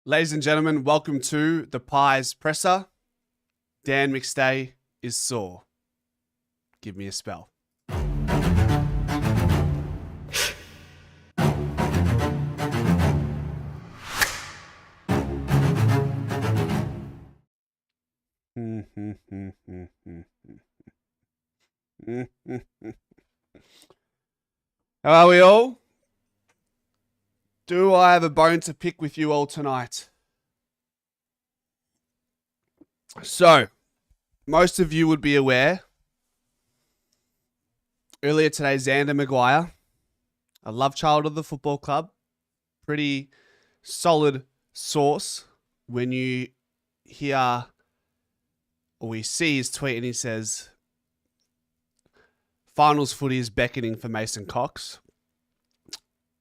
Ladies and gentlemen, welcome to the Pies Presser. Dan McStay is sore. Give me a spell. How are we all? Do I have a bone to pick with you all tonight? So, most of you would be aware, earlier today, Xander Maguire, a love child of the football club, pretty solid source when you hear or we see his tweet and he says, finals footy is beckoning for Mason Cox,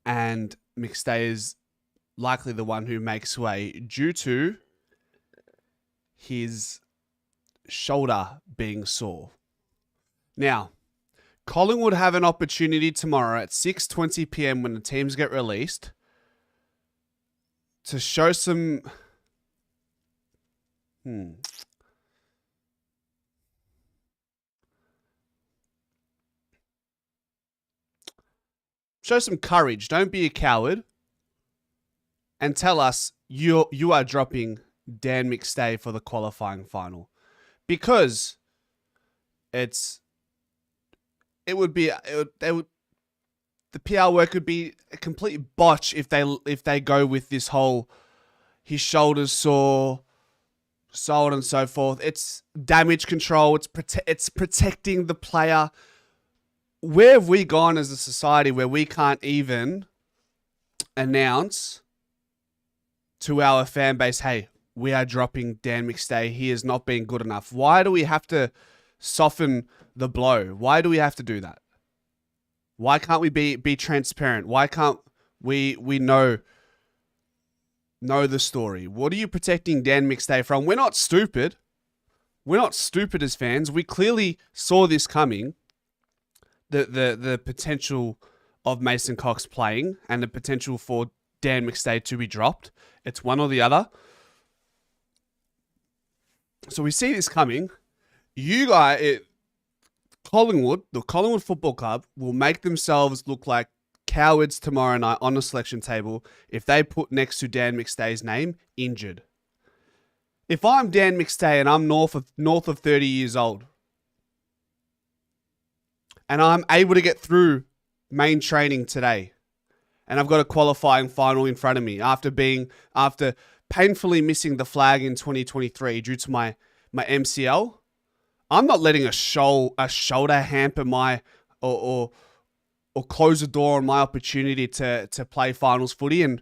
and McStay is likely the one who makes way due to his shoulder being sore. Now, Collingwood have an opportunity tomorrow at 6:20 p.m. when the teams get released to show some show some courage. Don't be a coward. And tell us you are dropping Dan McStay for the qualifying final. Because the PR work would be a complete botch if they go with this whole his shoulders sore, so on and so forth. It's damage control. It's protecting the player. Where have we gone as a society where we can't even announce to our fan base, hey, we are dropping Dan McStay. He has not been good enough. Why do we have to soften the blow? Why do we have to do that? Why can't we be transparent? Why can't we know the story? What are you protecting Dan McStay from? We're not stupid. We're not stupid as fans. We clearly saw this coming. The potential of Mason Cox playing and the potential for Dan McStay to be dropped. It's one or the other. So we see this coming. You guys, Collingwood, the Collingwood Football Club, will make themselves look like cowards tomorrow night on the selection table if they put next to Dan McStay's name, injured. If I'm Dan McStay and I'm north of 30 years old, and I'm able to get through main training today, and I've got a qualifying final in front of me after painfully missing the flag in 2023 due to my MCL, I'm not letting a shoulder hamper my or close the door on my opportunity to play finals footy and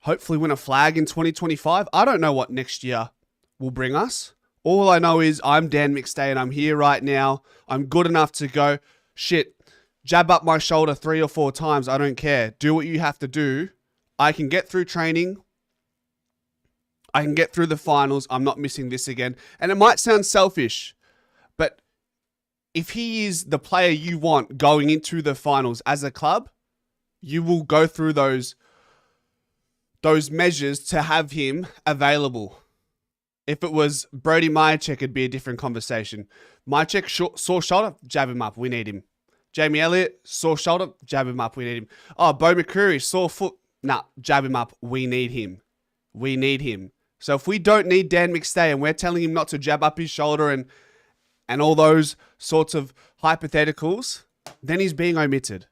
hopefully win a flag in 2025. I don't know what next year will bring us. All I know is I'm Dan McStay and I'm here right now. I'm good enough to go, shit, jab up my shoulder 3 or 4 times. I don't care. Do what you have to do. I can get through training. I can get through the finals. I'm not missing this again. And it might sound selfish, but if he is the player you want going into the finals as a club, you will go through those measures to have him available. If it was Brody Myercheck, it'd be a different conversation. Myercheck, sore shoulder, jab him up. We need him. Jamie Elliott, sore shoulder, jab him up. We need him. Oh, Bo McCreary, sore foot. Nah, jab him up. We need him. We need him. So if we don't need Dan McStay and we're telling him not to jab up his shoulder and all those sorts of hypotheticals, then he's being omitted.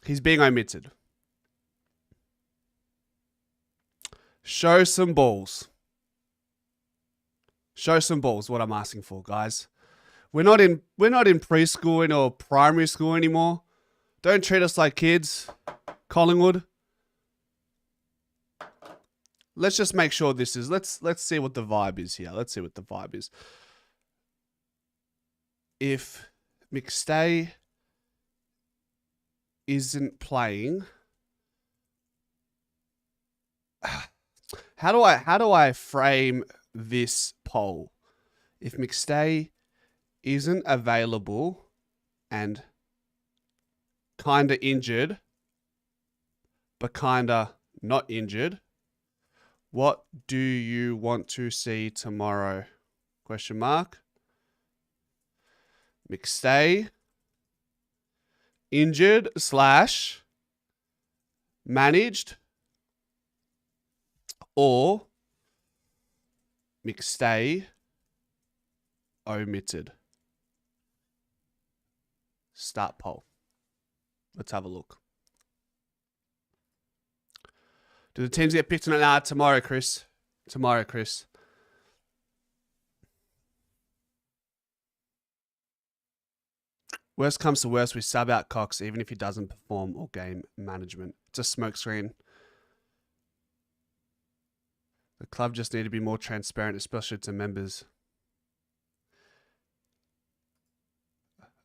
He's being omitted. Show some balls. Show some balls, what I'm asking for, guys. We're not in preschool or primary school anymore. Don't treat us like kids, Collingwood. Let's just make sure this is. Let's see what the vibe is here. Let's see what the vibe is. If McStay isn't playing, how do I frame this poll? If McStay isn't available and kinda injured, but kinda not injured. What do you want to see tomorrow? Question mark. McStay, injured / managed, or McStay omitted. Start poll. Let's have a look. Do the teams get picked on it? Nah, tomorrow, Chris. Tomorrow, Chris. Worst comes to worst, we sub out Cox even if he doesn't perform or game management. It's a smokescreen. The club just need to be more transparent, especially to members.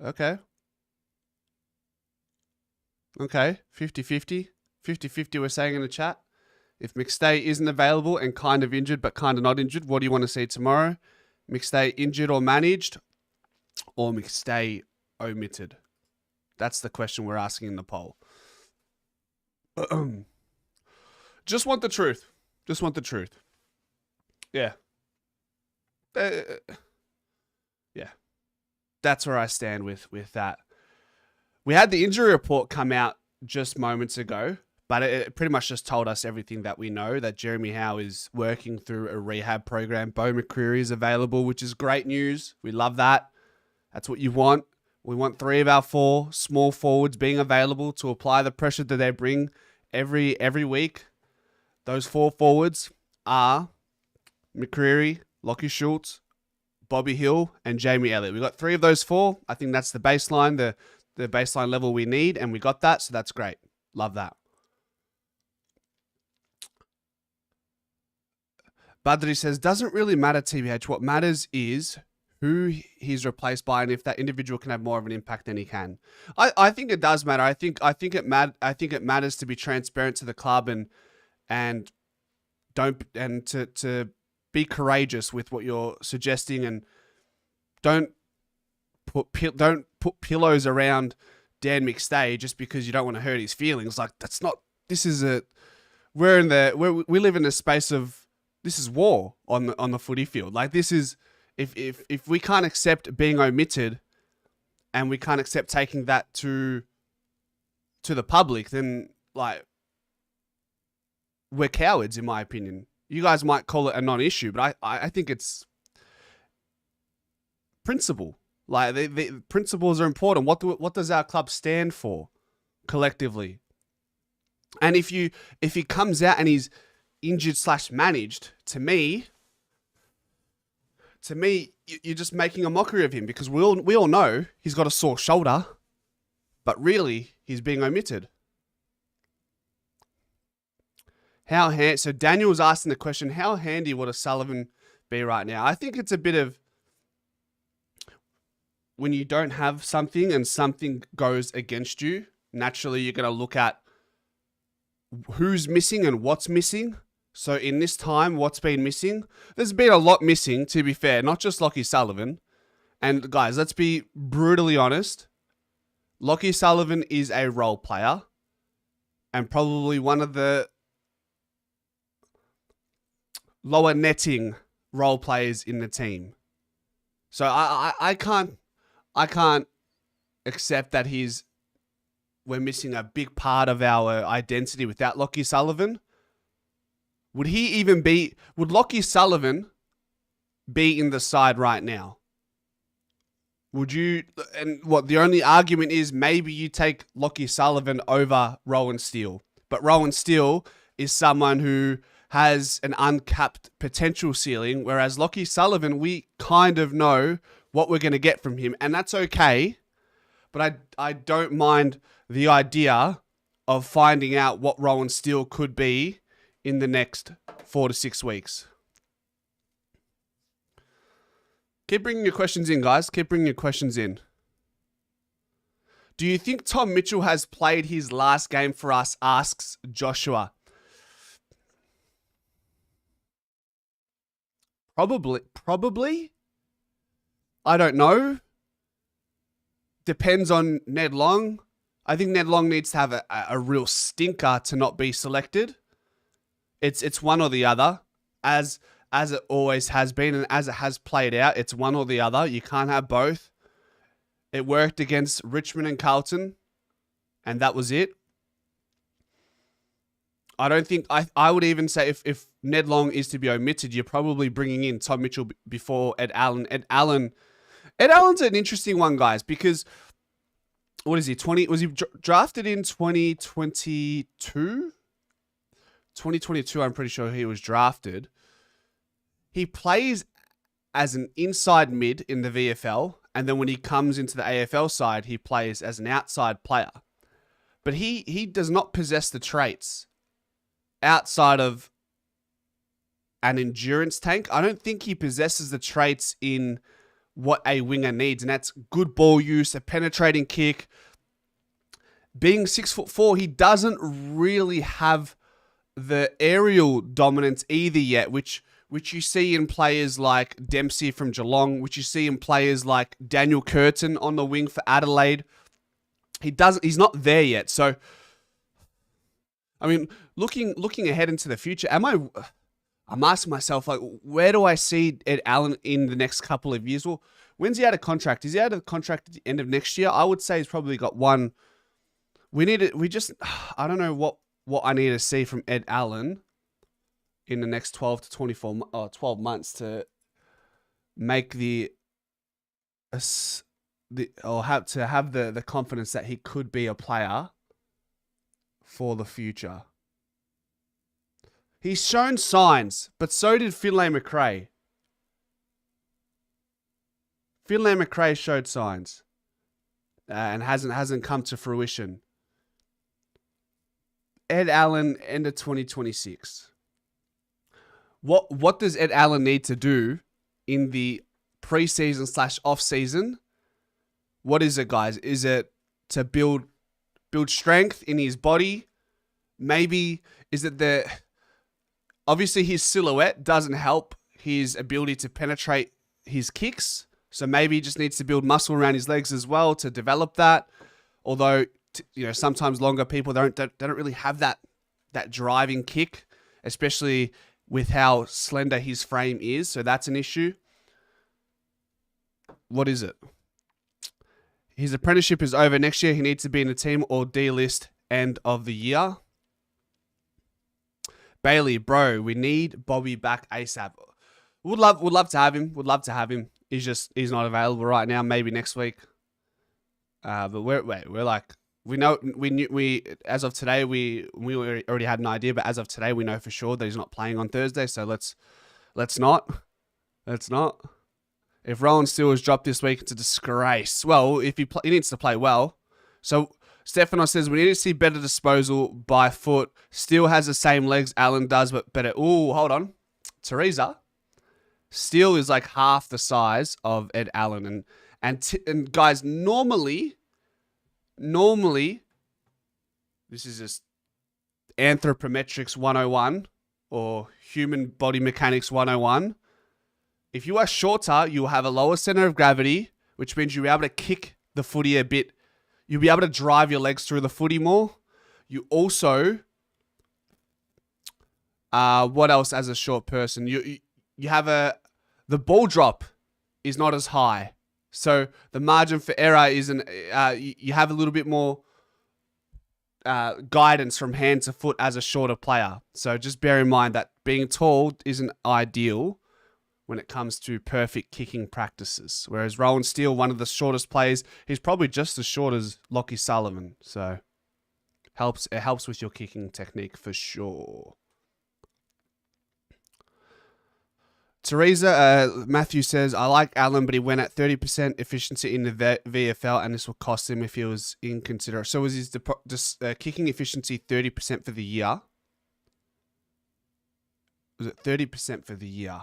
Okay. Okay, 50-50. 50-50 we're saying in the chat. If McStay isn't available and kind of injured but kind of not injured, what do you want to see tomorrow? McStay injured or managed, or McStay omitted? That's the question we're asking in the poll. Just want the truth. Just want the truth. Yeah. Yeah. That's where I stand with that. We had the injury report come out just moments ago, but it pretty much just told us everything that we know, that Jeremy Howe is working through a rehab program. Bo McCreary is available, which is great news. We love that. That's what you want. We want 3 of our 4 small forwards being available to apply the pressure that they bring every week. Those 4 forwards are McCreary, Lockie Schultz, Bobby Hill, and Jamie Elliott. We got 3 of those 4. I think that's the baseline, the baseline level we need, and we got that, so that's great. Love that. Badri says, doesn't really matter, TBH. What matters is who he's replaced by and if that individual can have more of an impact than he can. I think it does matter. I think it matters to be transparent to the club and to be courageous with what you're suggesting, and don't put pillows around Dan McStay just because you don't want to hurt his feelings. Like, that's not. This is we live in a space of, this is war on the footy field. Like, this is, if we can't accept being omitted, and we can't accept taking that to the public, then like, we're cowards, in my opinion. You guys might call it a non-issue, but I think it's principle. Like, the principles are important. What does our club stand for collectively? And if he comes out and he's injured / managed, to me, you're just making a mockery of him, because we all know he's got a sore shoulder, but really he's being omitted. So Daniel was asking the question, how handy would a Sullivan be right now? I think it's a bit of, when you don't have something and something goes against you, naturally you're going to look at who's missing and what's missing. So in this time, what's been missing? There's been a lot missing, to be fair, not just Lockie Sullivan. And guys, let's be brutally honest. Lockie Sullivan is a role player and probably one of the lower netting role players in the team. So I can't accept that we're missing a big part of our identity without Lockie Sullivan. Would Lockie Sullivan be in the side right now? Would you, and what the only argument is, maybe you take Lockie Sullivan over Rowan Steele. But Rowan Steele is someone who has an uncapped potential ceiling, whereas Lockie Sullivan, we kind of know what we're going to get from him, and that's okay. But I don't mind the idea of finding out what Rowan Steele could be in the next 4 to 6 weeks. Keep bringing your questions in, guys. Keep bringing your questions in. Do you think Tom Mitchell has played his last game for us, asks Joshua. Probably. I don't know. Depends on Ned Long. I think Ned Long needs to have a real stinker to not be selected. It's one or the other, as it always has been, and as it has played out. It's one or the other. You can't have both. It worked against Richmond and Carlton, and that was it. I don't think I would even say if Ned Long is to be omitted, you're probably bringing in Tom Mitchell before Ed Allan. Ed Allan's an interesting one, guys, because what is he? Was he drafted in 2022? 2022, I'm pretty sure he was drafted. He plays as an inside mid in the VFL, and then when he comes into the AFL side, he plays as an outside player. But he does not possess the traits outside of an endurance tank. I don't think he possesses the traits in what a winger needs, and that's good ball use, a penetrating kick. Being 6'4", he doesn't really have the aerial dominance either yet, which you see in players like Dempsey from Geelong, which you see in players like Daniel Curtin on the wing for Adelaide. He's not there yet. So, I mean, looking ahead into the future, I'm asking myself, like, where do I see Ed Allan in the next couple of years? Well, when's he out of contract? Is he out of contract at the end of next year? I would say he's probably got one. I don't know what I need to see from Ed Allan in the next 12 months to make have the confidence that he could be a player for the future. He's shown signs, but so did Finlay McRae. Finlay McRae showed signs and hasn't come to fruition. Ed Allan, end of 2026. What does Ed Allan need to do in the preseason / off season? What is it, guys? Is it to build strength in his body? Maybe is it obviously his silhouette doesn't help his ability to penetrate his kicks. So maybe he just needs to build muscle around his legs as well to develop that. Although, sometimes longer people don't really have that driving kick, especially with how slender his frame is. So that's an issue. What is it? His apprenticeship is over next year. He needs to be in the team or D-list end of the year. Bailey, bro, we need Bobby back ASAP. Would love to have him. Would love to have him. He's not available right now. Maybe next week. But as of today we already had an idea, but as of today we know for sure that he's not playing on Thursday. So let's not. If Rowan Steele is dropped this week, it's a disgrace. Well, if he needs to play well. So Stefano says we need to see better disposal by foot. Steele has the same legs Allan does, but better. Ooh, hold on. Teresa. Steele is like half the size of Ed Allan, and guys, normally, this is just anthropometrics 101 or human body mechanics 101. If you are shorter, you'll have a lower center of gravity, which means you'll be able to kick the footy a bit. You'll be able to drive your legs through the footy more. You also, what else as a short person? You have the ball drop is not as high. So the margin for error isn't, you have a little bit more guidance from hand to foot as a shorter player. So just bear in mind that being tall isn't ideal when it comes to perfect kicking practices. Whereas Rowan Steele, one of the shortest players, he's probably just as short as Lockie Sullivan. So it helps with your kicking technique for sure. Teresa, Matthew says, I like Allan, but he went at 30% efficiency in the VFL, and this will cost him if he was inconsiderate. So was his kicking efficiency 30% for the year? Was it 30% for the year?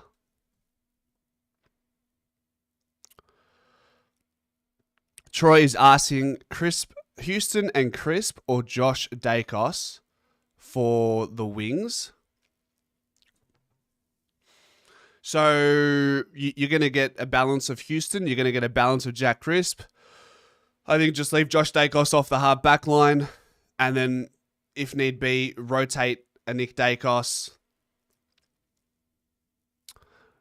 Troy is asking Houston and Crisp or Josh Daicos for the wings. So you're going to get a balance of Houston. You're going to get a balance of Jack Crisp. I think just leave Josh Daicos off the hard back line. And then, if need be, rotate a Nick Daicos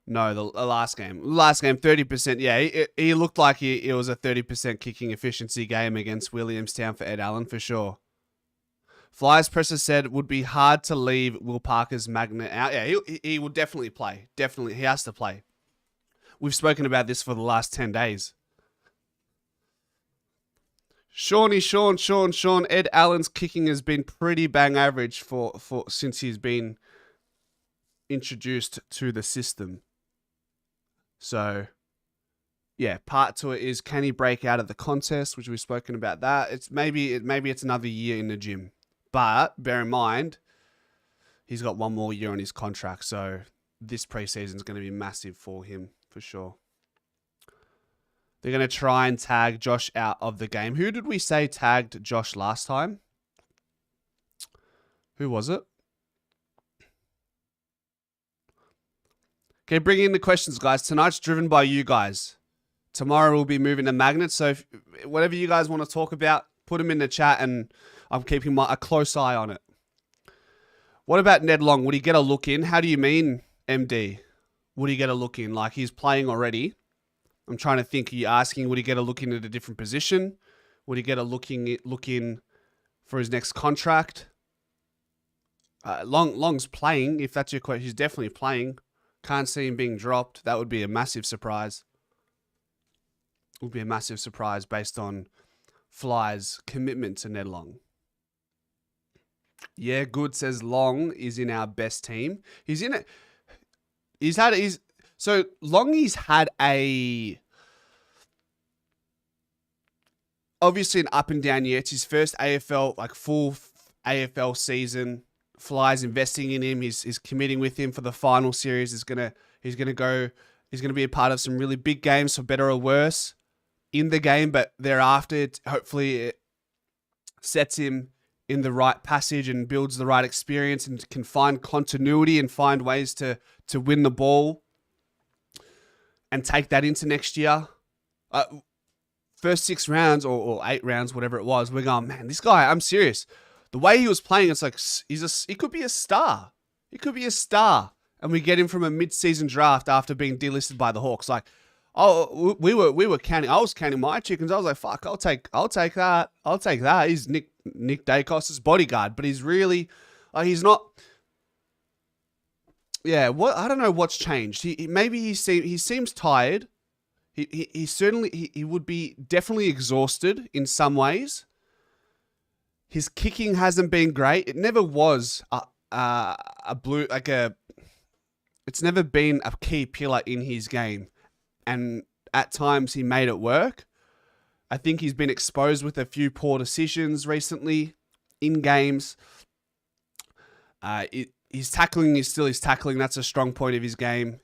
No, the last game. Last game, 30%. Yeah, he looked like it was a 30% kicking efficiency game against Williamstown for Ed Allan, for sure. Flyers presser said it would be hard to leave Will Parker's magnet out. Yeah, he will definitely play. Definitely, he has to play. We've spoken about this for the last 10 days. Sean. Ed Allan's kicking has been pretty bang average for since he's been introduced to the system. So, yeah, part to it is, can he break out of the contest, which we've spoken about that. It's maybe it's another year in the gym. But bear in mind, he's got one more year on his contract, so this preseason is going to be massive for him, for sure. They're going to try and tag Josh out of the game. Who did we say tagged Josh last time? Who was it? Okay, bring in the questions, guys. Tonight's driven by you guys. Tomorrow we'll be moving to magnets, so whatever you guys want to talk about, put them in the chat, and I'm keeping a close eye on it. What about Ned Long? Would he get a look in? How do you mean, MD? Would he get a look in? Like, he's playing already. I'm trying to think. Are you asking, would he get a look in at a different position? Would he get a look in for his next contract? Long's playing, if that's your question. He's definitely playing. Can't see him being dropped. That would be a massive surprise. It would be a massive surprise based on Fly's commitment to Ned Long. Yeah, Good says Long is in our best team. He's in it. So Longy's had obviously an up and down year. It's his first AFL, like full AFL season. Fly's investing in him. He's committing with him for the final series. He's gonna be a part of some really big games, for better or worse, in the game. But thereafter, hopefully it sets him in the right passage and builds the right experience and can find continuity and find ways to win the ball and take that into next year. First 6 rounds or 8 rounds, whatever it was, we're going, man, this guy, I'm serious. The way he was playing, it's like he could be a star. He could be a star. And we get him from a mid-season draft after being delisted by the Hawks. Like, oh, we were counting. I was counting my chickens. I was like, fuck, I'll take that. I'll take that. He's Nick Daicos' bodyguard, but he's really, he's not. Yeah, I don't know what's changed. He seems tired. He certainly would be definitely exhausted in some ways. His kicking hasn't been great. It never was it's never been a key pillar in his game. And at times he made it work. I think he's been exposed with a few poor decisions recently in games. His tackling is still his tackling. That's a strong point of his game.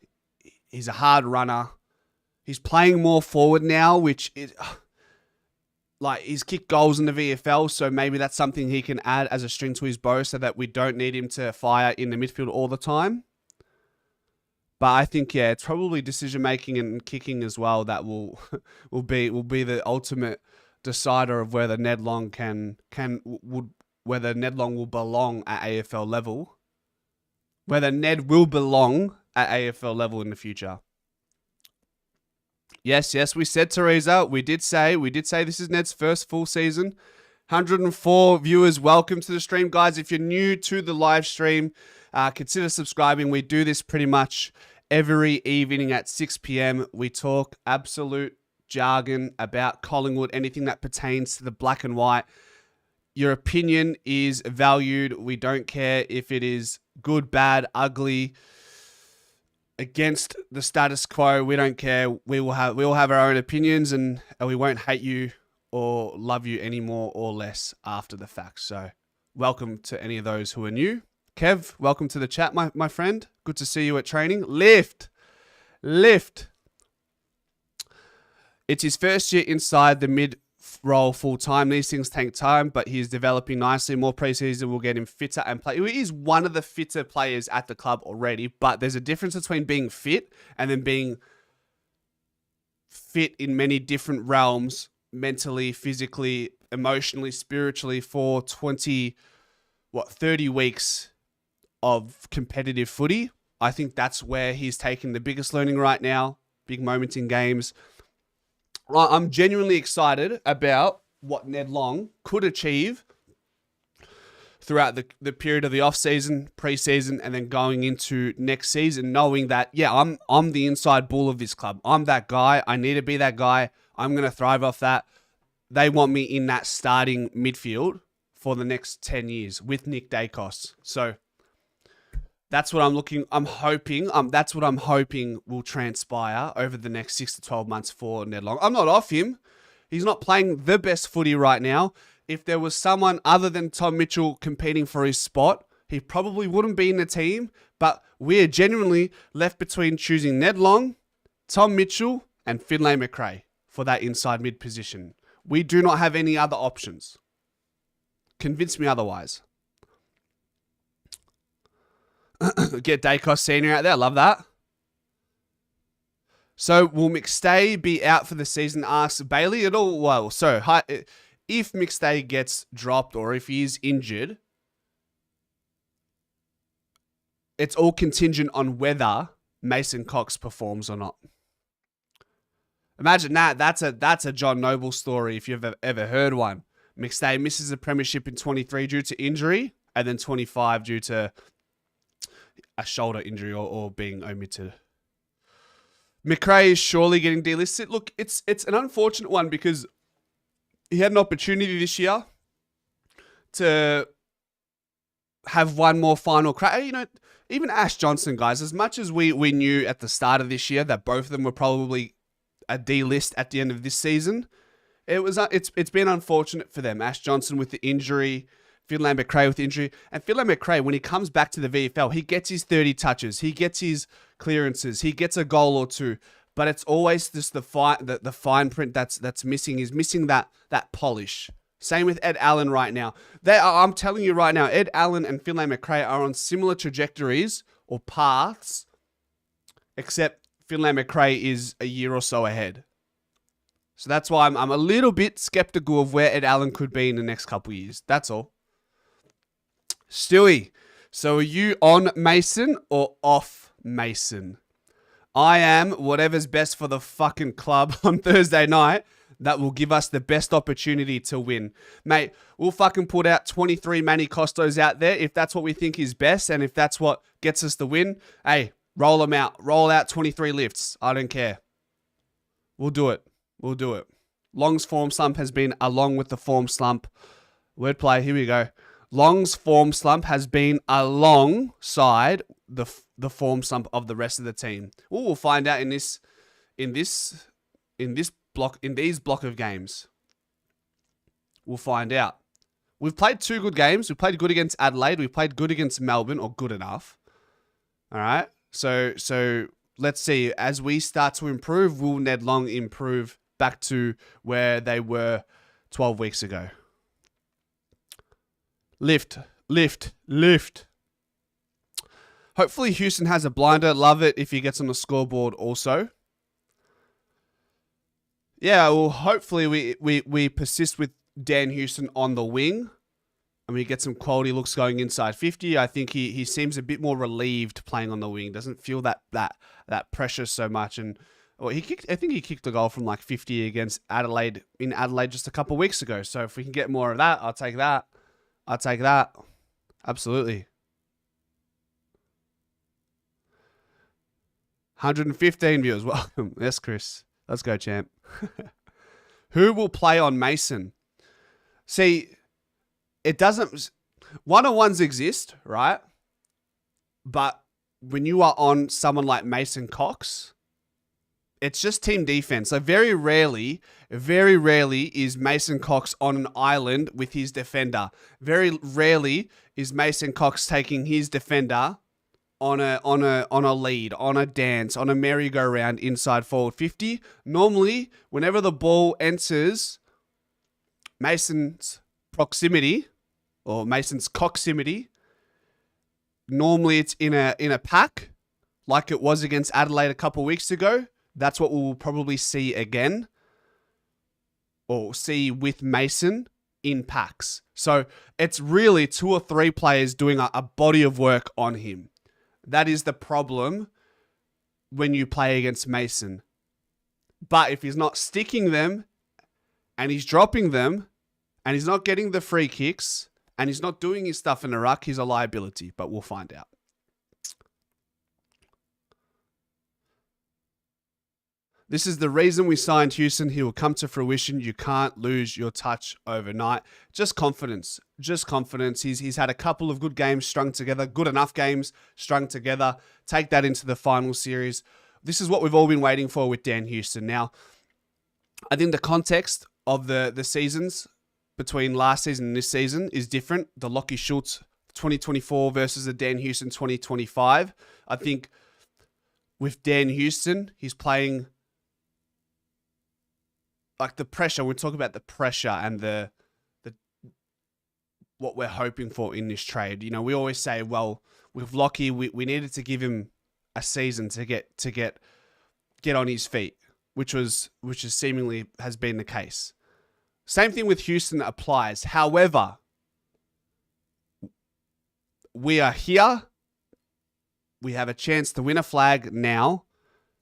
He's a hard runner. He's playing more forward now, which is... Like, he's kicked goals in the VFL, so maybe that's something he can add as a string to his bow so that we don't need him to fire in the midfield all the time. But I think, yeah, it's probably decision-making and kicking as well that will be the ultimate decider of whether Ned Long whether Ned Long will belong at AFL level. Whether Ned will belong at AFL level in the future. Yes, we said, Teresa. We did say this is Ned's first full season. 104 viewers. Welcome to the stream, guys. If you're new to the live stream, consider subscribing. We do this pretty much every evening at 6 p.m. We talk absolute jargon about Collingwood, anything that pertains to the black and white. Your opinion is valued. We don't care if it is good, bad, ugly, against the status quo. We don't care. We all have our own opinions, and we won't hate you or love you any more or less after the fact. So welcome to any of those who are new. Kev, welcome to the chat, my friend. Good to see you at training. Lift. It's his first year inside the mid role full time. These things take time, but he's developing nicely. More preseason will get him fitter and play. He is one of the fitter players at the club already, but there's a difference between being fit and then being fit in many different realms, mentally, physically, emotionally, spiritually, for 30 weeks of competitive footy. I think that's where he's taking the biggest learning right now. Big moments in games. I'm genuinely excited about what Ned Long could achieve throughout the period of the off-season, pre-season, and then going into next season, knowing that, yeah, I'm the inside bull of this club. I'm that guy. I need to be that guy. I'm going to thrive off that. They want me in that starting midfield for the next 10 years with Nick Daicos. So that's what I'm hoping will transpire over the next 6 to 12 months for Ned Long. I'm not off him. He's not playing the best footy right now. If there was someone other than Tom Mitchell competing for his spot, he probably wouldn't be in the team. But we're genuinely left between choosing Ned Long, Tom Mitchell, and Finlay McRae for that inside mid position. We do not have any other options. Convince me otherwise. Get Daicos Senior out there. Love that. So, will McStay be out for the season? Asks Bailey at all. Well, so, if McStay gets dropped or if he is injured, it's all contingent on whether Mason Cox performs or not. Imagine that. That's a John Noble story if you've ever heard one. McStay misses a premiership in 23 due to injury, and then 25 due to a shoulder injury or being omitted. McRae is surely getting delisted. Look, it's an unfortunate one because he had an opportunity this year to have one more final crack. You know, even Ash Johnson, guys, as much as we knew at the start of this year that both of them were probably a D-list at the end of this season, it's been unfortunate for them. Ash Johnson with the injury, Finlay McRae with the injury. And Finlay McRae, when he comes back to the VFL, he gets his 30 touches, he gets his clearances, he gets a goal or two. But it's always just the fine print that's missing. Is missing that polish. Same with Ed Allan right now. I'm telling you right now, Ed Allan and Finlay McRae are on similar trajectories or paths, except Finlay McRae is a year or so ahead. So that's why I'm a little bit skeptical of where Ed Allan could be in the next couple of years. That's all. Stewie, so are you on Mason or off Mason? I am whatever's best for the fucking club on Thursday night that will give us the best opportunity to win. Mate, we'll fucking put out 23 Manny Costos out there if that's what we think is best and if that's what gets us the win. Hey, roll them out. Roll out 23 lifts. I don't care. We'll do it. We'll do it. Long's form slump has been along with the form slump. Wordplay, here we go. Long's form slump has been alongside the form slump of the rest of the team. We'll find out in these block of games. We'll find out. We've played 2 good games. We played good against Adelaide. We played good against Melbourne, or good enough. All right. So let's see. As we start to improve, will Ned Long improve back to where they were 12 weeks ago? Lift. Hopefully Houston has a blinder. Love it if he gets on the scoreboard also. Yeah, well, hopefully we persist with Dan Houston on the wing and we get some quality looks going inside 50. I think he seems a bit more relieved playing on the wing. Doesn't feel that pressure so much. And I think he kicked a goal from like 50 against Adelaide in Adelaide just a couple of weeks ago. So if we can get more of that, I'll take that. Absolutely. 115 viewers. Welcome. Yes, Chris. Let's go, champ. Who will play on Mason? See, it doesn't... One-on-ones exist, right? But when you are on someone like Mason Cox, it's just team defense. So very rarely is Mason Cox on an island with his defender. Very rarely is Mason Cox taking his defender on a lead, on a dance, on a merry-go-round inside forward 50. Normally, whenever the ball enters Mason's proximity or Mason's coximity, normally it's in a pack, like it was against Adelaide a couple of weeks ago. That's what we'll probably see again, or see with Mason in packs. So it's really 2 or 3 players doing a body of work on him. That is the problem when you play against Mason. But if he's not sticking them and he's dropping them and he's not getting the free kicks and he's not doing his stuff in the ruck, he's a liability. But we'll find out. This is the reason we signed Houston. He will come to fruition. You can't lose your touch overnight. Just confidence. Just confidence. He's had a couple of good games strung together. Good enough games strung together. Take that into the final series. This is what we've all been waiting for with Dan Houston. Now, I think the context of the seasons between last season and this season is different. The Lockie Schultz 2024 versus the Dan Houston 2025. I think with Dan Houston, he's playing like the pressure. We talk about the pressure and the what we're hoping for in this trade. You know, we always say, well, with Lockie, we needed to give him a season to get on his feet, which is seemingly has been the case. Same thing with Houston applies. However, we are here. We have a chance to win a flag now.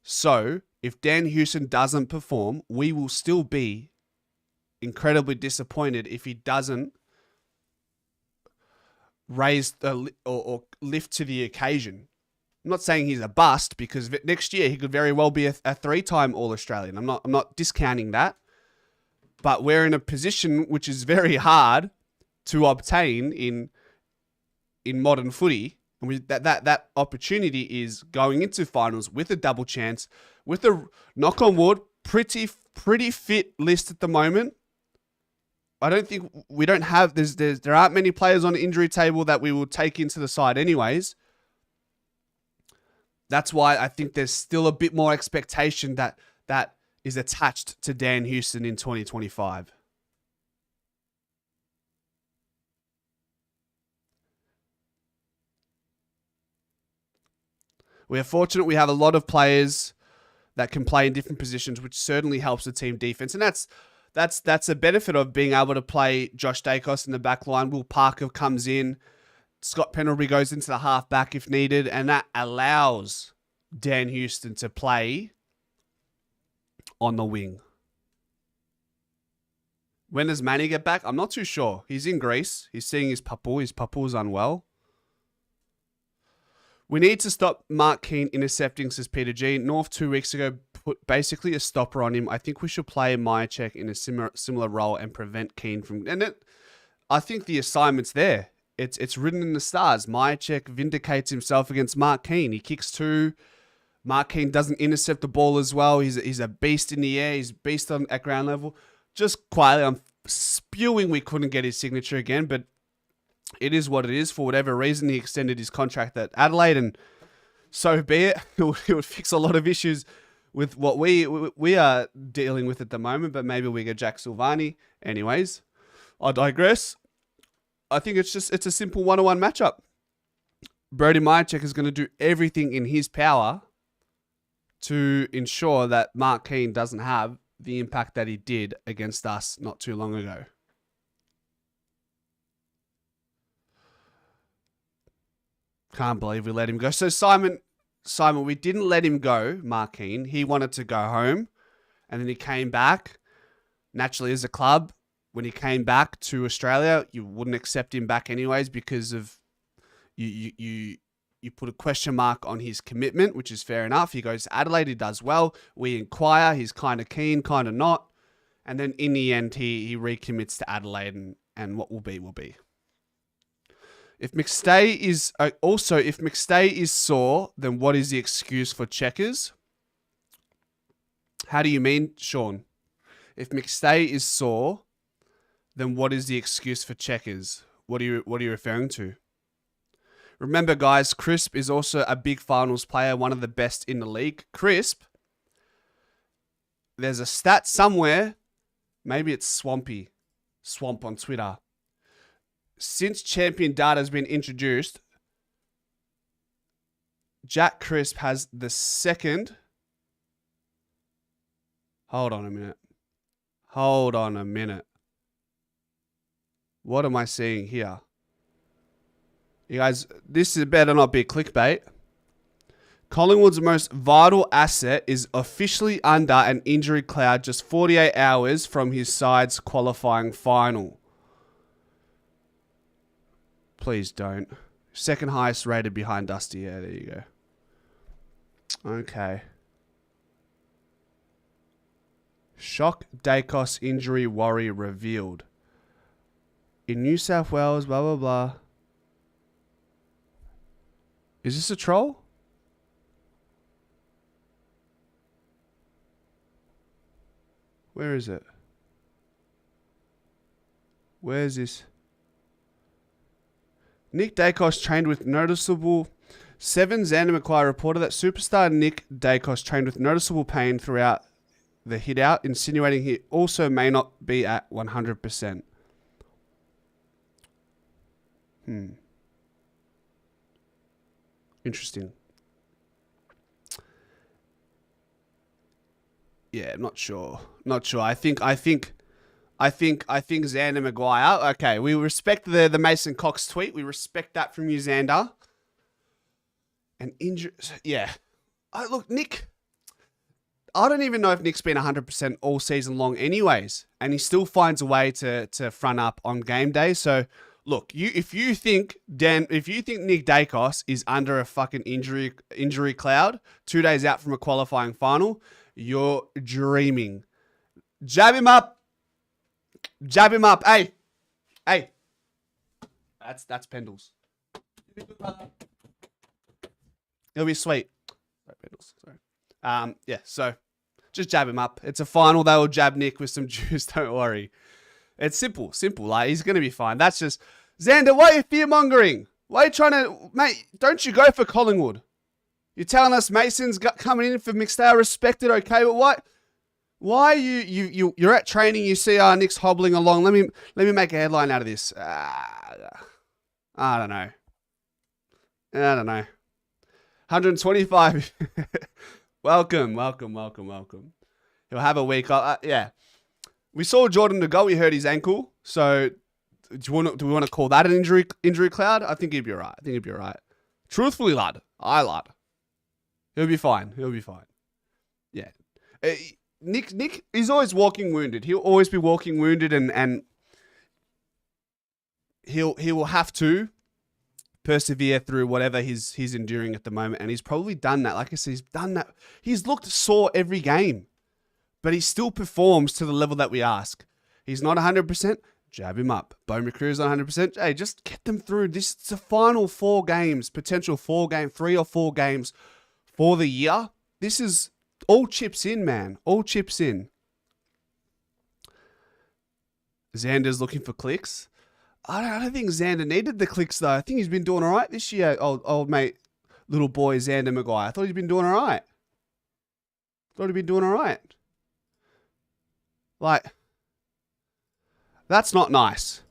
So if Dan Houston doesn't perform, we will still be incredibly disappointed if he doesn't raise or lift to the occasion. I'm not saying he's a bust, because next year he could very well be a 3-time All-Australian. I'm not discounting that. But we're in a position which is very hard to obtain in modern footy. And that opportunity is going into finals with a double chance, with a, knock on wood, pretty fit list at the moment. I don't think we don't have there aren't many players on the injury table that we will take into the side anyways. That's why I think there's still a bit more expectation that is attached to Dan Houston in 2025. We are fortunate we have a lot of players that can play in different positions, which certainly helps the team defense. And that's a benefit of being able to play Josh Daicos in the back line. Will Parker comes in. Scott Pendlebury goes into the half back if needed. And that allows Dan Houston to play on the wing. When does Manny get back? I'm not too sure. He's in Greece. He's seeing his papu. His papu is unwell. We need to stop Mark Keane intercepting, says Peter G. North 2 weeks ago put basically a stopper on him. I think we should play Myercheck in a similar role and prevent Keane from... I think the assignment's there. It's written in the stars. Myercheck vindicates himself against Mark Keane. He kicks 2. Mark Keane doesn't intercept the ball as well. He's a beast in the air. He's a beast at ground level. Just quietly, I'm spewing we couldn't get his signature again, but it is what it is. For whatever reason, he extended his contract at Adelaide, and so be it. It would fix a lot of issues with what we are dealing with at the moment, but maybe we get Jack Silvani. Anyways, I digress. I think it's a simple 1-on-1 matchup. Brody Myercheck is going to do everything in his power to ensure that Mark Keane doesn't have the impact that he did against us not too long ago. Can't believe we let him go. So Simon, we didn't let him go, Mark Keane. He wanted to go home, and then he came back. Naturally, as a club, when he came back to Australia, you wouldn't accept him back anyways because of you put a question mark on his commitment, which is fair enough. He goes to Adelaide, he does well. We inquire, he's kind of keen, kind of not. And then in the end, he recommits to Adelaide, and what will be, will be. If McStay is sore, then what is the excuse for Checkers? How do you mean, Sean? If McStay is sore, then what is the excuse for Checkers? What are you referring to? Remember, guys, Crisp is also a big finals player, one of the best in the league. Crisp, there's a stat somewhere, maybe it's Swamp on Twitter. Since champion data has been introduced, Jack Crisp has the second... Hold on a minute. What am I seeing here? You guys, this better not be clickbait. Collingwood's most vital asset is officially under an injury cloud just 48 hours from his side's qualifying final. Please don't. Second highest rated behind Dusty. Yeah, there you go. Okay. Shock Daicos injury worry revealed. In New South Wales, blah, blah, blah. Is this a troll? Where is it? Where is this? Nick Daicos trained with noticeable... Seven Xander McGuire reported that superstar Nick Daicos trained with noticeable pain throughout the hit out, insinuating he also may not be at 100%. Interesting. Yeah, I'm not sure. Not sure. I think Xander McGuire. Okay, we respect the Mason Cox tweet. We respect that from you, Xander. And injury. Yeah. Look, Nick. I don't even know if Nick's been 100% all season long, anyways, and he still finds a way to front up on game day. So, look, if you think Nick Daicos is under a fucking injury cloud 2 days out from a qualifying final, you're dreaming. Jab him up. Jab him up. Hey. That's Pendles. It'll be sweet. Sorry, Pendles. Sorry. Yeah, so just jab him up. It's a final. They will jab Nick with some juice. Don't worry. It's simple. Like, he's going to be fine. That's just... Xander, why are you fear-mongering? Why are you trying to... Mate, don't you go for Collingwood? You're telling us Mason's coming in for McStay. I respect it, okay, but why are you're at training, you see Nick's hobbling along. Let me make a headline out of this. I don't know. 125. Welcome. He'll have a week. Yeah. We saw Jordan to go. He hurt his ankle. So do we want to call that an injury cloud? I think he'd be all right. Truthfully, lad. He'll be fine. Yeah. Nick is always walking wounded. He'll always be walking wounded, and he will have to persevere through whatever he's enduring at the moment, and he's probably done that. Like I said, he's done that. He's looked sore every game, but he still performs to the level that we ask. He's not 100%. Jab him up. Bo McCreary's not 100%. Hey, just get them through. This it's the final 4 games, potential 3 or 4 games for the year. This is all chips in, man. All chips in. Xander's looking for clicks. I don't think Xander needed the clicks, though. I think he's been doing all right this year, old mate, little boy Xander McGuire. I thought he'd been doing all right. Like, that's not nice.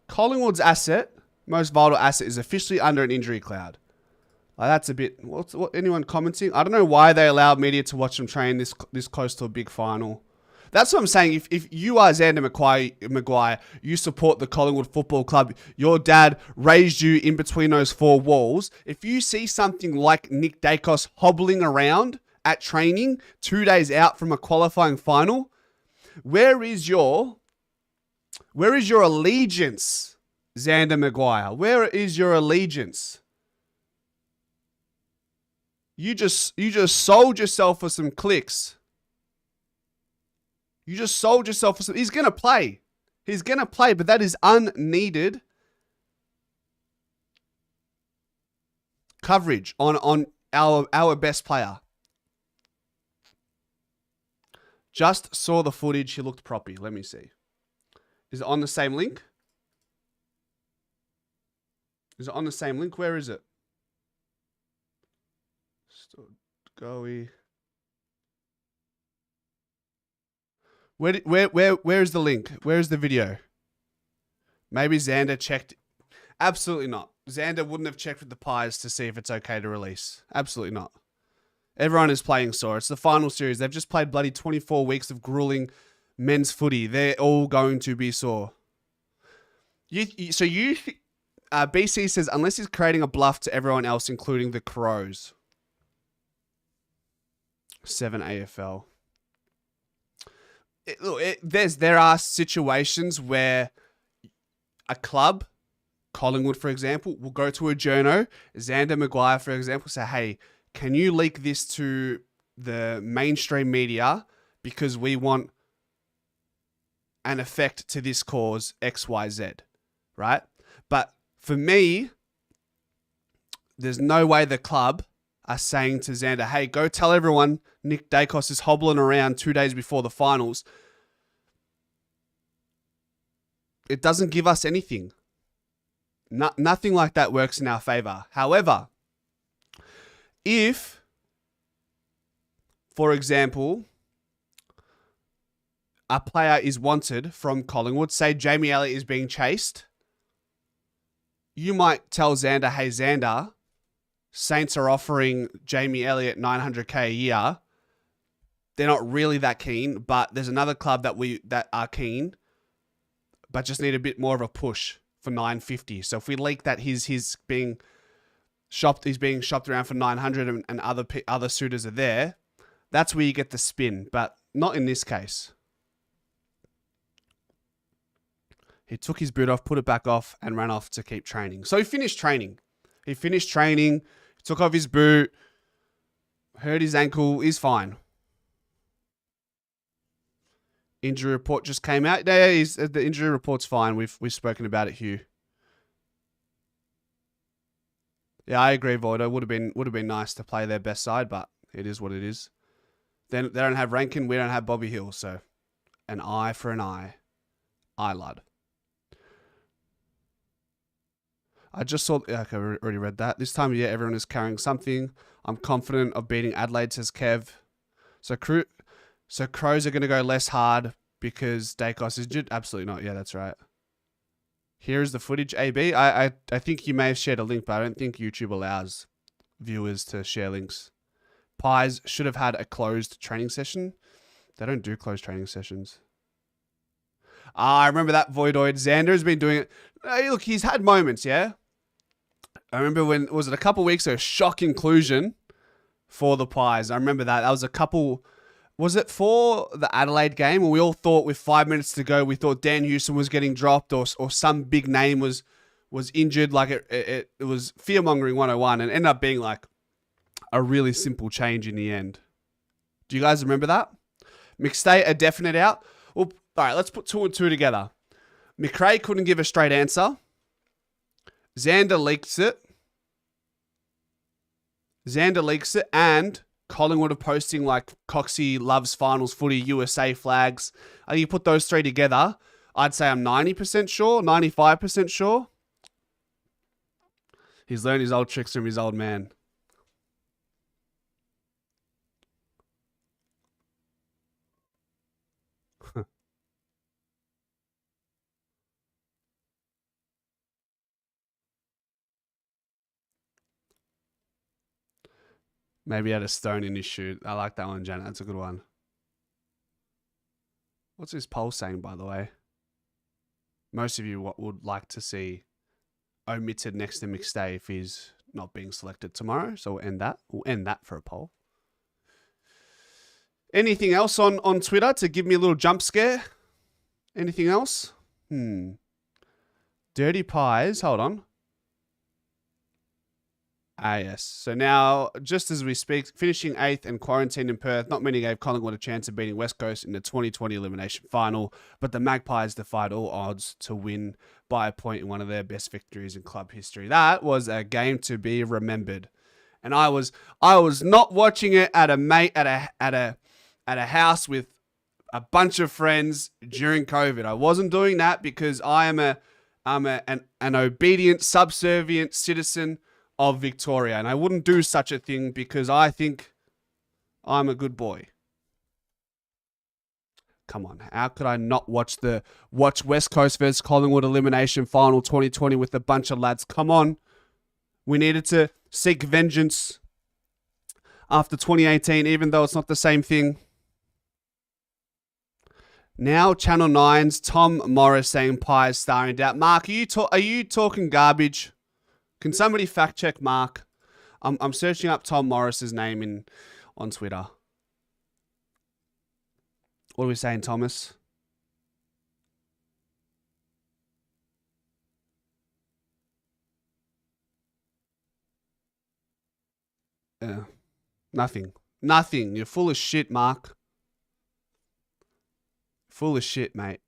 Collingwood's most vital asset, is officially under an injury cloud. Like, that's a bit... What anyone commenting? I don't know why they allowed media to watch them train this close to a big final. That's what I'm saying. If you are Xander McGuire, you support the Collingwood Football Club, your dad raised you in between those 4 walls. If you see something like Nick Daicos hobbling around at training 2 days out from a qualifying final, where is your allegiance, Xander McGuire? Where is your allegiance? You just sold yourself for some clicks. You just sold yourself for some... He's going to play, but that is unneeded coverage on our best player. Just saw the footage. He looked proppy. Let me see. Is it on the same link? Where is it? Goey. Where is the link? Where is the video? Maybe Xander checked. Absolutely not. Xander wouldn't have checked with the Pies to see if it's okay to release. Absolutely not. Everyone is playing sore. It's the final series. They've just played bloody 24 weeks of grueling men's footy. They're all going to be sore. BC says, unless he's creating a bluff to everyone else, including the Crows. 7 AFL. There are situations where a club, Collingwood, for example, will go to a journo, Xander Maguire, for example, say, hey, can you leak this to the mainstream media because we want an effect to this cause XYZ, right? But for me, there's no way the club are saying to Xander, hey, go tell everyone Nick Daicos is hobbling around 2 days before the finals. It doesn't give us anything. Nothing like that works in our favour. However, if, for example, a player is wanted from Collingwood, say Jamie Elliott is being chased, you might tell Xander, hey, Xander, Saints are offering Jamie Elliott $900K a year. They're not really that keen, but there's another club that are keen, but just need a bit more of a push for $950. So if we leak that he's being shopped around for $900 and other suitors are there, that's where you get the spin, but not in this case. He took his boot off, put it back off, and ran off to keep training. So he finished training. Took off his boot, hurt his ankle, he's fine. Injury report just came out. Yeah, the injury report's fine. We've spoken about it, Hugh. Yeah, I agree, Voido. Would have been nice to play their best side, but it is what it is. Then they don't have Rankin, we don't have Bobby Hill, so an eye for an eye. Eye lad. I just saw... Okay, I already read that. This time of year, everyone is carrying something. I'm confident of beating Adelaide, says Kev. So Crows are going to go less hard because Daicos is injured? Absolutely not. Yeah, that's right. Here is the footage, AB. I think you may have shared a link, but I don't think YouTube allows viewers to share links. Pies should have had a closed training session. They don't do closed training sessions. I remember that, Voidoid. Xander has been doing it. Hey, look, he's had moments, yeah? I remember when, was it a couple of weeks ago, shock inclusion for the Pies. I remember that. That was a couple... Was it for the Adelaide game where we all thought with 5 minutes to go, we thought Dan Houston was getting dropped or some big name was injured? Like it was fear-mongering 101 and ended up being like a really simple change in the end. Do you guys remember that? McStay, a definite out. Well, all right, let's put 2 and 2 together. McRae couldn't give a straight answer. Xander leaks it. And Collingwood are posting like Coxie loves finals footy, USA flags. I think you put those 3 together, I'd say I'm 90% sure, 95% sure. He's learned his old tricks from his old man. Maybe he had a stone in his shoe. I like that one, Janet. That's a good one. What's his poll saying, by the way? Most of you would like to see omitted next to McStay if he's not being selected tomorrow. So we'll end that. We'll end that for a poll. Anything else on Twitter to give me a little jump scare? Anything else? Dirty Pies. Hold on. Ah, yes. So now, just as we speak, finishing 8th and quarantined in Perth, not many gave Collingwood a chance of beating West Coast in the 2020 elimination final, but the Magpies defied all odds to win by a point in one of their best victories in club history. That was a game to be remembered. And I was not watching it at a house with a bunch of friends during COVID. I wasn't doing that because I'm an obedient, subservient citizen of Victoria, and I wouldn't do such a thing because I think I'm a good boy. Come on, how could I not watch West Coast versus Collingwood elimination final 2020 with a bunch of lads? Come on, we needed to seek vengeance after 2018, even though it's not the same thing. Now Channel 9's Tom Morris saying Pies star in doubt. Mark, are you talking garbage? Can somebody fact check Mark? I'm searching up Tom Morris's name on Twitter. What are we saying, Thomas? Yeah. Nothing. Nothing. You're full of shit, Mark. Full of shit, mate.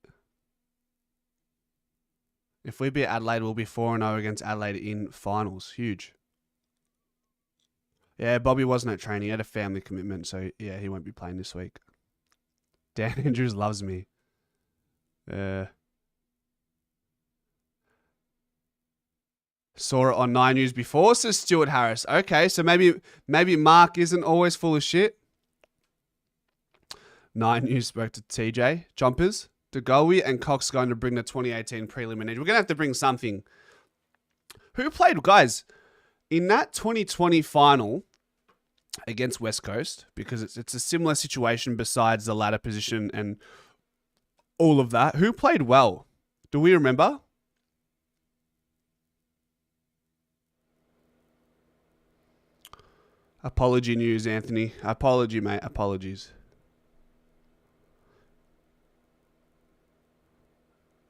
If we beat Adelaide, we'll be 4-0 against Adelaide in finals. Huge. Yeah, Bobby wasn't at training. He had a family commitment, so yeah, he won't be playing this week. Dan Andrews loves me. Saw it on 9 News before, says Stuart Harris. Okay, so maybe Mark isn't always full of shit. 9 News spoke to TJ. Jumpers, DeGoey and Cox going to bring the 2018 preliminary. We're going to have to bring something. Who played, guys, in that 2020 final against West Coast? Because it's a similar situation besides the ladder position and all of that. Who played well? Do we remember? Apology news, Anthony. Apology, mate. Apologies.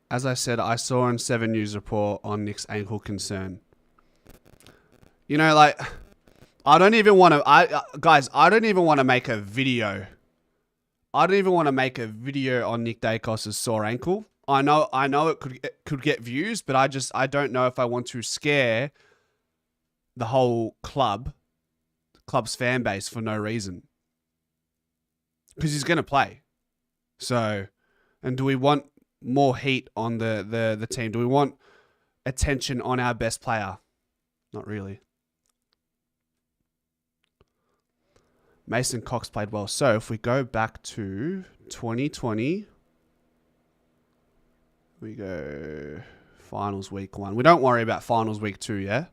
As I said, I saw on 7 News report on Nick's ankle concern. You know, like, I don't even want to... guys, I don't even want to make a video. I don't even want to make a video on Nick Daicos' sore ankle. I know it could get views, but I don't know if I want to scare the whole club's fan base for no reason. Because he's going to play. So, and do we want more heat on the team? Do we want attention on our best player? Not really. Mason Cox played well. So if we go back to 2020, we go finals week 1. We don't worry about finals week 2, yeah?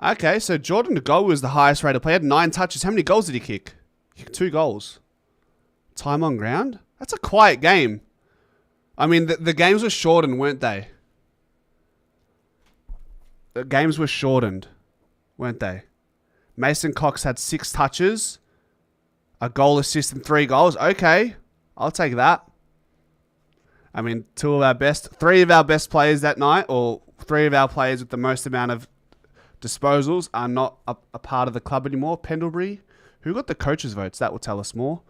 Okay, so Jordan DeGoey was the highest rated player. He had 9 touches. How many goals did he kick? He kicked 2 goals. Time on ground? That's a quiet game. I mean, the games were shortened, weren't they? The games were shortened, weren't they? Mason Cox had 6 touches, a goal, assist, and 3 goals. Okay, I'll take that. I mean, 3 of our best players that night, or 3 of our players with the most amount of disposals are not a part of the club anymore. Pendlebury, who got the coaches' votes? That will tell us more.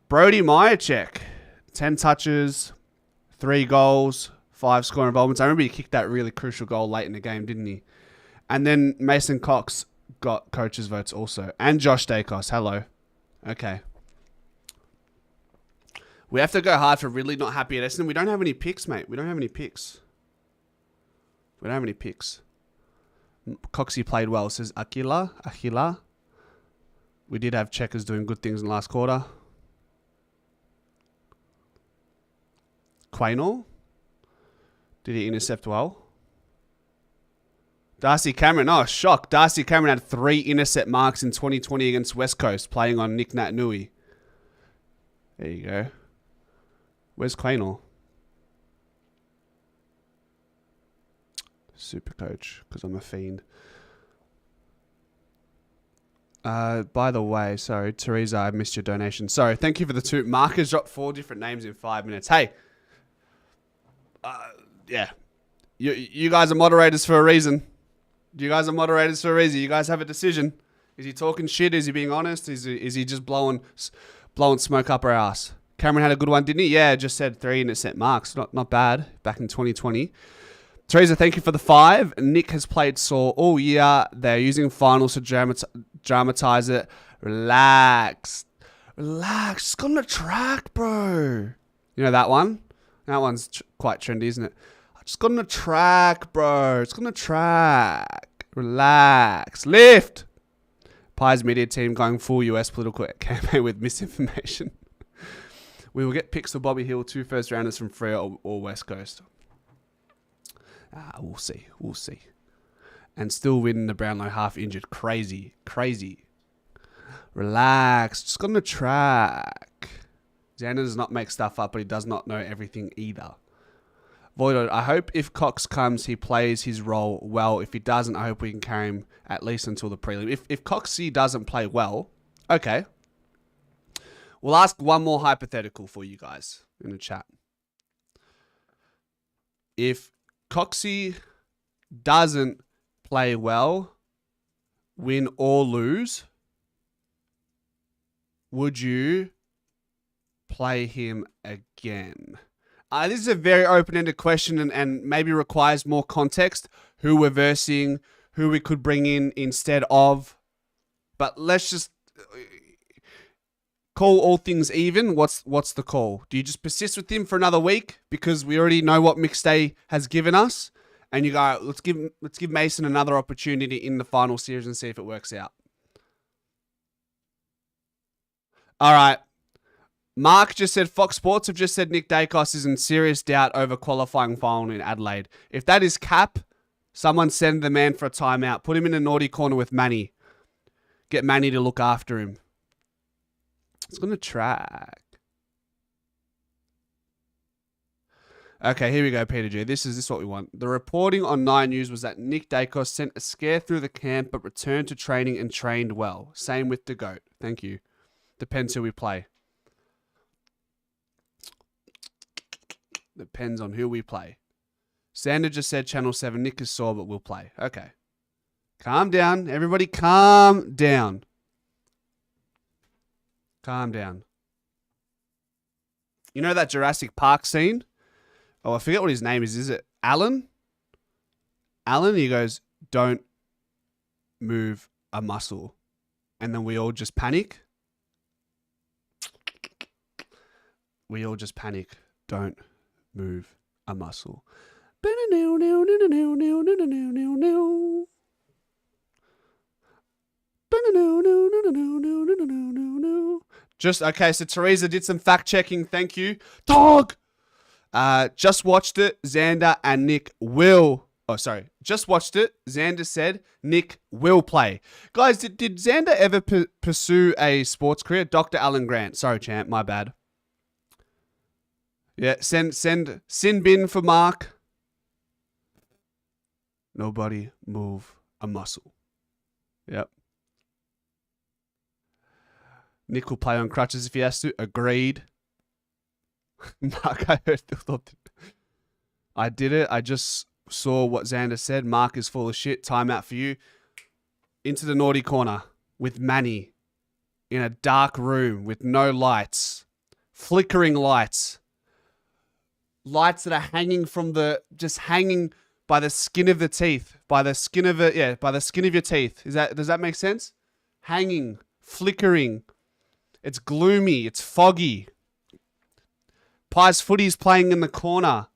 Brody Myercheck, 10 touches, 3 goals, 5 scoring involvements. I remember he kicked that really crucial goal late in the game, didn't he? And then Mason Cox got coaches' votes also. And Josh Daicos. Hello. Okay. We have to go hard for really not happy at Essendon. We don't have any picks, mate. We don't have any picks. Coxie played well, says Akila. We did have Checkers doing good things in the last quarter. Quaynor. Did he intercept well? Darcy Cameron. Oh, shock. Darcy Cameron had 3 intercept marks in 2020 against West Coast, playing on Nick Nat Nui. There you go. Where's Quaynor? Super coach, because I'm a fiend. By the way, sorry, Teresa, I missed your donation. Sorry, thank you for the 2. Marcus dropped 4 different names in 5 minutes. Hey, yeah, you guys are moderators for a reason. You guys have a decision. Is he talking shit? Is he being honest? Is he just blowing smoke up our ass? Cameron had a good one, didn't he? Yeah, just said 3 intercept marks. Not bad. Back in 2020. Teresa, thank you for the 5. Nick has played sore all year. They're using finals to dramatize it. Relax. Just got on the track, bro. You know that one? That one's quite trendy, isn't it? I just got on the track, bro. It's on the track. Relax. Lift. Pies media team going full US political campaign with misinformation. We will get picks for Bobby Hill, 2 first rounders from Freo or West Coast. We'll see. And still win the Brownlow half injured. Crazy. Relax. Just got on the track. Xander does not make stuff up, but he does not know everything either. Voidod, I hope if Cox comes, he plays his role well. If he doesn't, I hope we can carry him at least until the prelim. If Coxie doesn't play well, Okay. We'll ask one more hypothetical for you guys in the chat. If Coxie doesn't play well, win or lose, would you play him again? This is a very open-ended question and maybe requires more context. Who we're versing, who we could bring in instead of. But let's just call all things even. What's the call? Do you just persist with him for another week because we already know what McStay has given us, and you go, let's give Mason another opportunity in the final series and see if it works out. All right. Mark just said Fox Sports have just said Nick Daicos is in serious doubt over qualifying final in Adelaide. If that is cap, someone send the man for a timeout. Put him in a naughty corner with Manny. Get Manny to look after him. It's going to track. Okay, here we go, Peter G. This is what we want. The reporting on 9 News was that Nick Daicos sent a scare through the camp but returned to training and trained well. Same with the GOAT. Thank you. Depends who we play. Depends on who we play. Sander just said Channel 7. Nick is sore, but we'll play. Okay. Calm down. Everybody calm down. Calm down. You know that Jurassic Park scene? Oh, I forget what his name is. Is it Allan? Allan, he goes, don't move a muscle. And then we all just panic. We all just panic. Don't move a muscle. Just okay, so Teresa did some fact checking. Thank you. Dog! Just watched it. Xander and Nick will. Oh, sorry. Just watched it. Xander said Nick will play. Guys, did Xander ever pursue a sports career? Dr. Allan Grant. Sorry, champ. My bad. Yeah, send sin bin for Mark. Nobody move a muscle. Yep. Nick will play on crutches if he has to. Agreed. Mark, I did it. I just saw what Xander said. Mark is full of shit. Timeout for you. Into the naughty corner with Manny in a dark room with no lights. Flickering lights. Lights that are hanging from just hanging by the skin of the teeth. By the skin of it, yeah, by the skin of your teeth. Does that make sense? Hanging, flickering. It's gloomy. It's foggy. Pies Footy's playing in the corner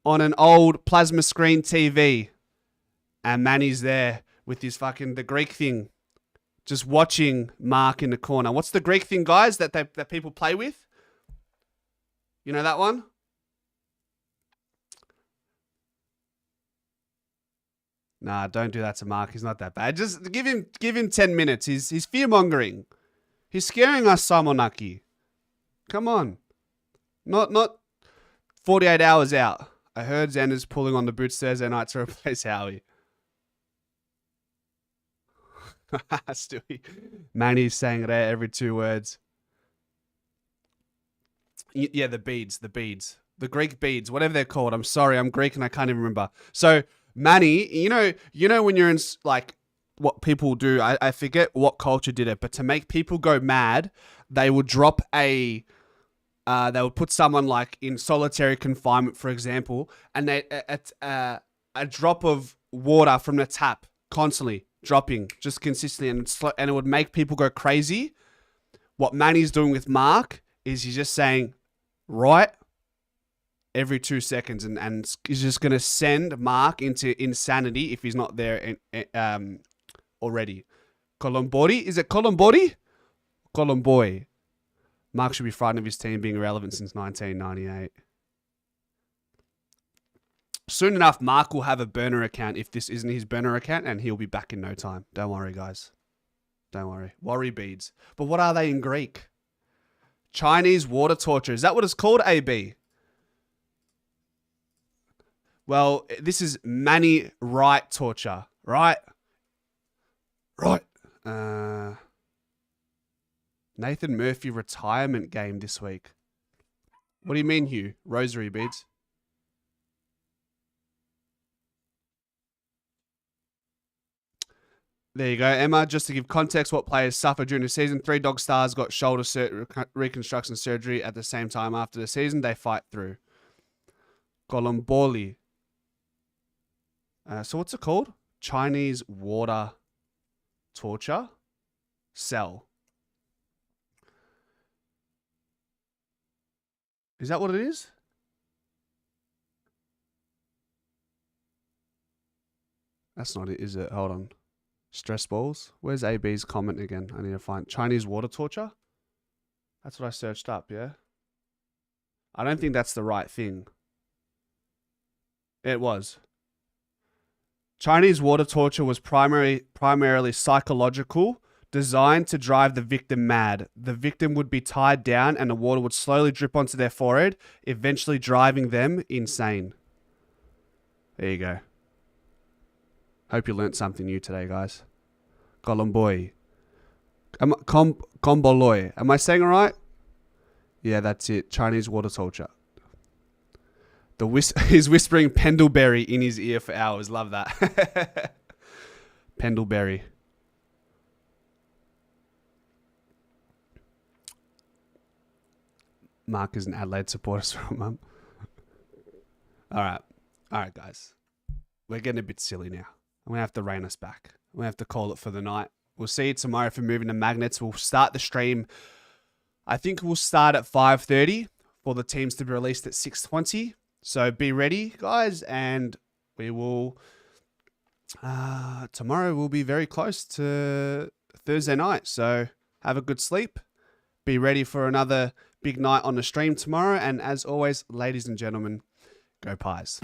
on an old plasma screen TV. And Manny's there with his the Greek thing. Just watching Mark in the corner. What's the Greek thing, guys, that people play with? You know that one? Nah, don't do that to Mark. He's not that bad. Just give him 10 minutes. He's fear-mongering. He's scaring us, Simonaki. Come on. Not 48 hours out. I heard Xander's pulling on the boots Thursday night to replace Howie. Stewie. Manny's saying it every 2 words. Yeah, the beads. The Greek beads, whatever they're called. I'm sorry, I'm Greek and I can't even remember. So, Manny, you know when you're in, what people do, I forget what culture did it, but to make people go mad, they would drop they would put someone in solitary confinement, for example, and a drop of water from the tap constantly dropping, just consistently, and it would make people go crazy. What Manny's doing with Mark is he's just saying, right, every 2 seconds, and he's just going to send Mark into insanity if he's not there already. Colombori? Is it Colombori? Colomboy. Mark should be frightened of his team being irrelevant since 1998. Soon enough, Mark will have a burner account if this isn't his burner account, and he'll be back in no time. Don't worry, guys. Don't worry. Worry beads. But what are they in Greek? Chinese water torture. Is that what it's called, AB? Well, this is Manny Wright torture, right? Right. Nathan Murphy retirement game this week. What do you mean, Hugh? Rosary beads. There you go, Emma. Just to give context, what players suffer during the season. 3 Dog Stars got shoulder reconstruction surgery at the same time after the season. They fight through. Golomboli. So what's it called? Chinese water torture cell. Is that what it is? That's not it, is it? Hold on. Stress balls. Where's AB's comment again? I need to find Chinese water torture. That's what I searched up, yeah? I don't think that's the right thing. It was. Chinese water torture was primarily psychological, designed to drive the victim mad. The victim would be tied down and the water would slowly drip onto their forehead, eventually driving them insane. There you go. Hope you learnt something new today, guys. Golomboy. Komboloy. Am I saying it right? Yeah, that's it. Chinese water torture. He's whispering Pendleberry in his ear for hours. Love that. Pendleberry. Mark is an Adelaide supporter, so mum. All right, guys. We're getting a bit silly now. I'm going to have to rein us back. We're going to have to call it for the night. We'll see you tomorrow for moving to Magnets. We'll start the stream. I think we'll start at 5:30 for the teams to be released at 6:20. So be ready, guys, and we will... tomorrow we'll be very close to Thursday night. So have a good sleep. Be ready for another big night on the stream tomorrow. And as always, ladies and gentlemen, go Pies.